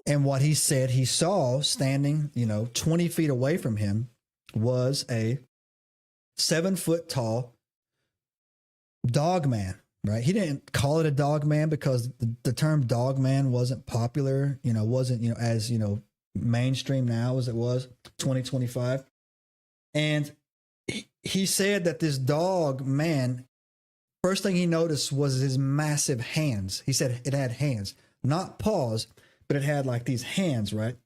And what he said he saw standing, 20 feet away from him was a 7-foot tall Dogman, right? He didn't call it a Dogman because the term Dogman wasn't popular, wasn't, as, mainstream now as it was 2025. And he said that this Dogman, first thing he noticed was his massive hands. He said it had hands, not paws, but it had like these hands, right?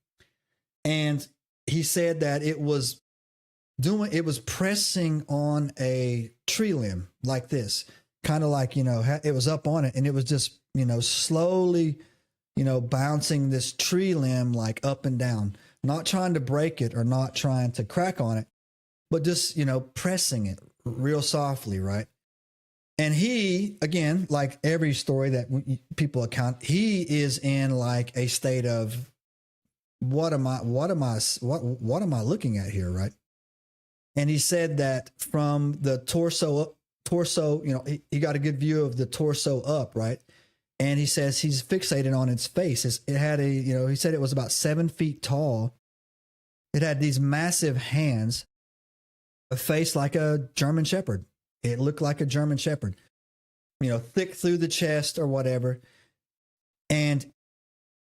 And he said that it was pressing on a tree limb like this, kind of like, it was up on it, and it was just, slowly, bouncing this tree limb like up and down, not trying to break it or not trying to crack on it, but just, pressing it real softly, right? And he, again, like every story that people account, he is in like a state of, what am I looking at here, right? And he said that from the torso, he got a good view of the torso up, right? And he says he's fixated on its face. It had he said it was about 7 feet tall. It had these massive hands, a face like a German Shepherd. It looked like a German Shepherd, thick through the chest or whatever. And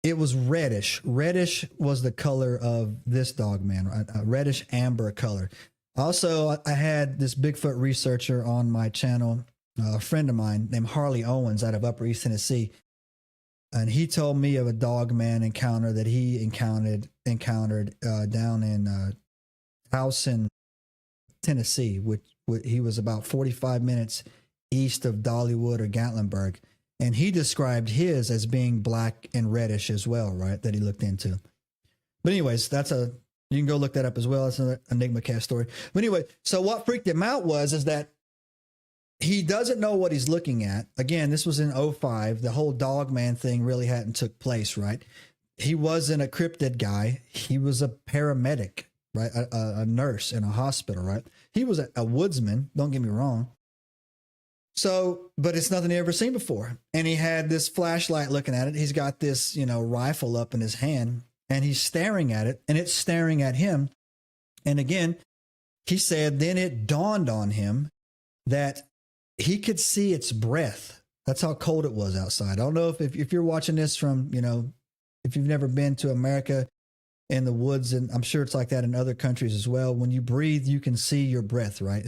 it was reddish. Reddish was the color of this Dogman, right? A reddish amber color. Also, I had this Bigfoot researcher on my channel, a friend of mine named Harley Owens out of Upper East Tennessee. And he told me of a Dogman encounter that he encountered down in Towson, Tennessee, which he was about 45 minutes east of Dollywood or Gatlinburg. And he described his as being black and reddish as well, right? That he looked into. But anyways, you can go look that up as well. It's another EnigmaCast story. But anyway, so what freaked him out is that he doesn't know what he's looking at. Again, this was in 2005. The whole Dogman thing really hadn't took place, right? He wasn't a cryptid guy. He was a paramedic, right? A nurse in a hospital, right? He was a woodsman, don't get me wrong. So, but it's nothing he ever seen before. And he had this flashlight looking at it. He's got this, rifle up in his hand, and he's staring at it, and it's staring at him. And again, he said, then it dawned on him that he could see its breath. That's how cold it was outside. I don't know if you're watching this from, if you've never been to America in the woods, and I'm sure it's like that in other countries as well. When you breathe, you can see your breath, right?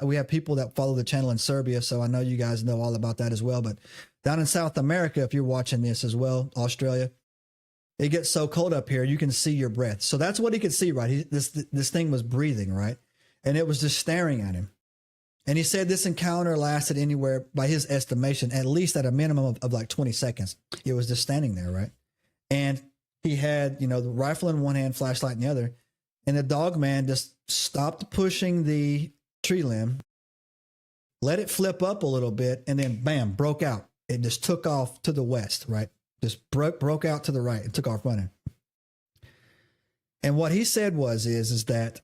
We have people that follow the channel in Serbia, so I know you guys know all about that as well. But down in South America, if you're watching this as well, Australia, it gets so cold up here, you can see your breath. So that's what he could see, right? This thing was breathing, right? And it was just staring at him. And he said this encounter lasted anywhere, by his estimation, at least at a minimum of like 20 seconds. It was just standing there, right? And he had, the rifle in one hand, flashlight in the other. And the Dogman just stopped pushing the tree limb, let it flip up a little bit, and then bam, broke out. It just took off to the west, right? Just broke out to the right and took off running. And what he said is that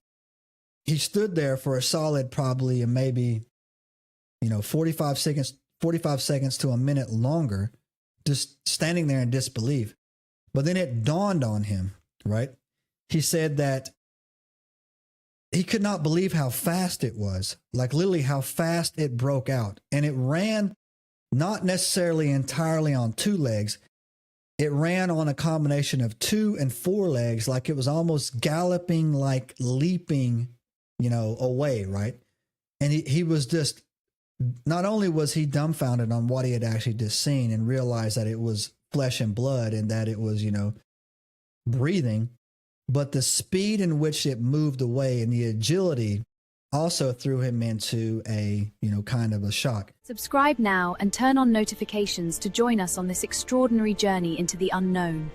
he stood there for a solid, probably, and maybe, 45 seconds to a minute longer, just standing there in disbelief. But then it dawned on him, right? He said that he could not believe how fast it was, like literally how fast it broke out. And it ran not necessarily entirely on 2 legs. It ran on a combination of 2 and 4 legs, like it was almost galloping, like leaping, away, right? And he was just, not only was he dumbfounded on what he had actually just seen and realized that it was flesh and blood and that it was, breathing, but the speed in which it moved away and the agility also threw him into a, kind of a shock. Subscribe now and turn on notifications to join us on this extraordinary journey into the unknown.